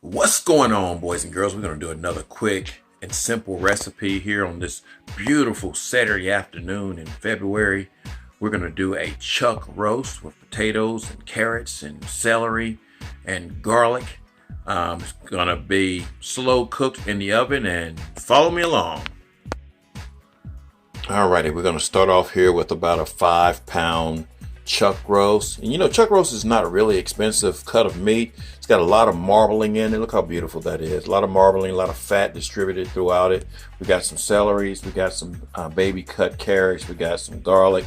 What's going on, boys and girls? We're going to do another quick and simple recipe here on this beautiful Saturday afternoon in February. We're going to do a chuck roast with potatoes and carrots and celery and garlic. It's going to be slow cooked in the oven, and follow me along. Alrighty, we're going to start off here with about a 5-pound chuck roast. And you know, chuck roast is not a really expensive cut of meat. It's got a lot of marbling in it. Look how beautiful that is. A lot of marbling, a lot of fat distributed throughout it. We got some celeries, we got some baby cut carrots, we got some garlic,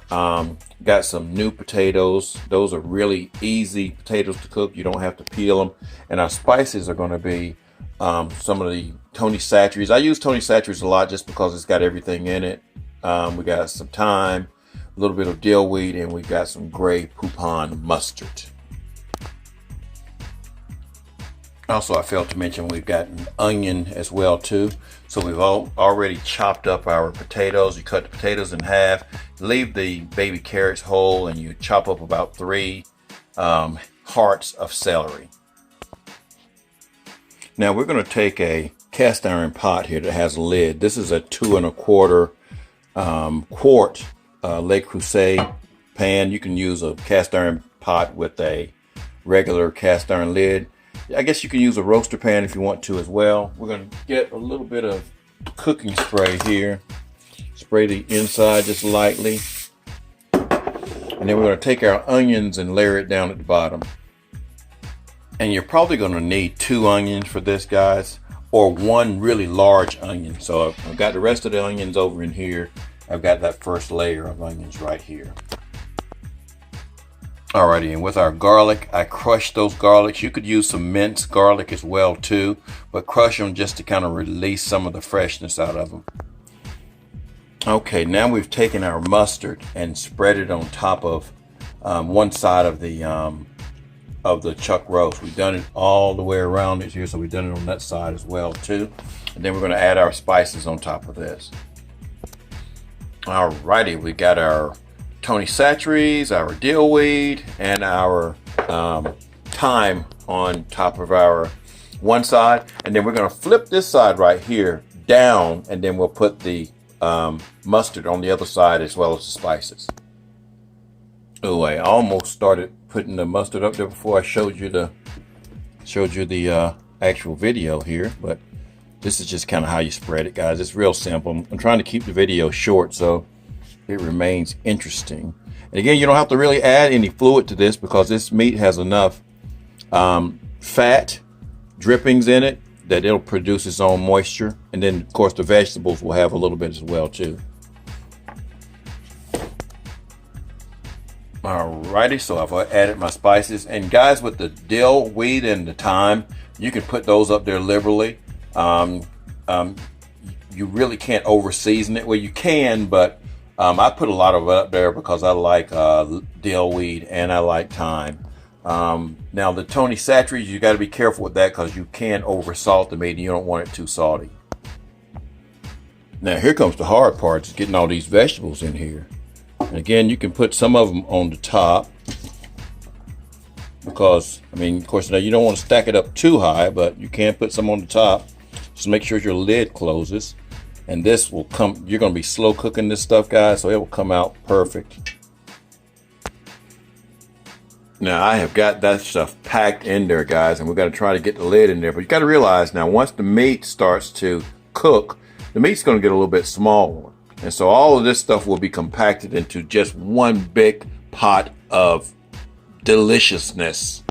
got some new potatoes. Those are really easy potatoes to cook. You don't have to peel them. And our spices are going to be some of the Tony Chachere's. I use Tony Chachere's a lot just because it's got everything in it. We got some thyme, a little bit of dill weed, and we got some gray poupon mustard. Also, I failed to mention we've got an onion as well too. So we've already chopped up our potatoes. You cut the potatoes in half, leave the baby carrots whole, and you chop up about 3 hearts of celery. Now we're going to take a cast iron pot here that has a lid. This is a 2 1/4 quart Le Creuset pan. You can use a cast iron pot with a regular cast iron lid. I guess you can use a roaster pan if you want to as well. We're going to get a little bit of cooking spray here. Spray the inside just lightly. And then we're going to take our onions and layer it down at the bottom. And you're probably going to need 2 onions for this, guys, or 1 really large onion. So I've got the rest of the onions over in here. I've got that first layer of onions right here. Alrighty, and with our garlic, I crushed those garlics. You could use some minced garlic as well too, but crush them just to kind of release some of the freshness out of them. Okay, now we've taken our mustard and spread it on top of one side of the chuck roast. We've done it all the way around it here, so we've done it on that side as well too. And then we're going to add our spices on top of this. Alrighty, we got our Tony Chachere's, our dill weed, and our thyme on top of our one side. And then we're going to flip this side right here down, and then we'll put the mustard on the other side as well as the spices. Oh, I almost started putting the mustard up there before I showed you the actual video here, but this is just kind of how you spread it, guys. It's real simple. I'm trying to keep the video short so it remains interesting. And again, you don't have to really add any fluid to this because this meat has enough fat drippings in it that it'll produce its own moisture. And then, of course, the vegetables will have a little bit as well too. Alrighty, so I've added my spices. And guys, with the dill weed and the thyme, you can put those up there liberally. You really can't over season it. Well, you can, but I put a lot of it up there because I like dill weed and I like thyme. Now the Tony Chachere's, you got to be careful with that because you can over salt the meat and you don't want it too salty. Now here comes the hard part, is getting all these vegetables in here. And again, you can put some of them on the top because, I mean, of course, now you don't want to stack it up too high, but you can put some on the top. Just make sure your lid closes. And this will come, you're going to be slow cooking this stuff, guys, so it will come out perfect. Now, I have got that stuff packed in there, guys, and we're going to try to get the lid in there. But you got to realize now, once the meat starts to cook, the meat's going to get a little bit smaller. And so all of this stuff will be compacted into just one big pot of deliciousness.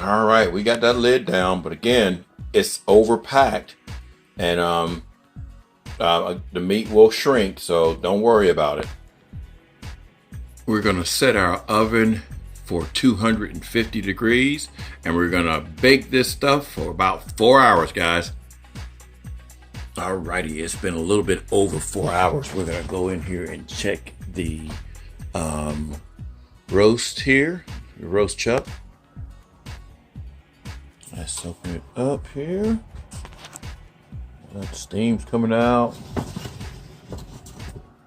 All right, we got that lid down, but again, it's overpacked, and the meat will shrink, so don't worry about it. We're gonna set our oven for 250 degrees, and we're gonna bake this stuff for about 4 hours, guys. Alrighty, it's been a little bit over 4 hours. We're gonna go in here and check the roast here, the roast chuck. Let's open it up here. That steam's coming out.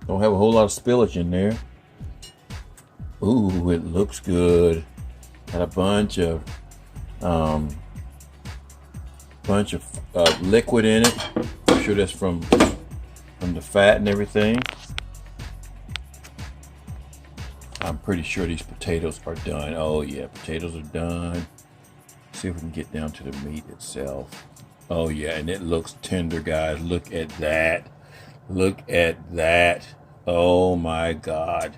Don't have a whole lot of spillage in there. Ooh, it looks good. Got a bunch of Bunch of liquid in it. I'm sure that's from the fat and everything. I'm pretty sure these potatoes are done. Oh yeah, potatoes are done. See if we can get down to the meat itself. Oh yeah, and it looks tender, guys. Look at that. Look at that. Oh my God.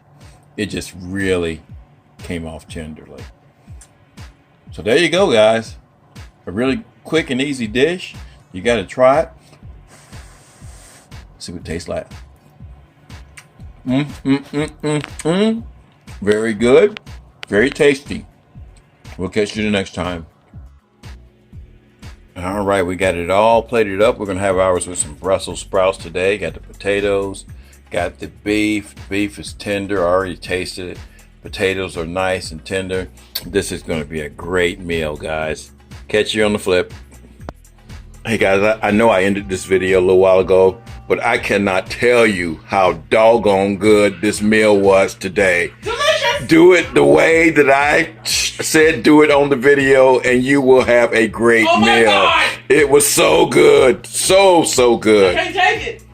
It just really came off tenderly. So there you go, guys. A really quick and easy dish. You got to try it. See what it tastes like. Very good. Very tasty. We'll catch you the next time. All right, we got it all plated up. We're going to have ours with some Brussels sprouts today. Got the potatoes, got the beef. Beef is tender. I already tasted it. Potatoes are nice and tender. This is going to be a great meal, guys. Catch you on the flip. Hey guys, I know I ended this video a little while ago, but I cannot tell you how doggone good this meal was today. Delicious! Do it the way that I said do it on the video and you will have a great meal. God. It was so good. So good. I can't take it.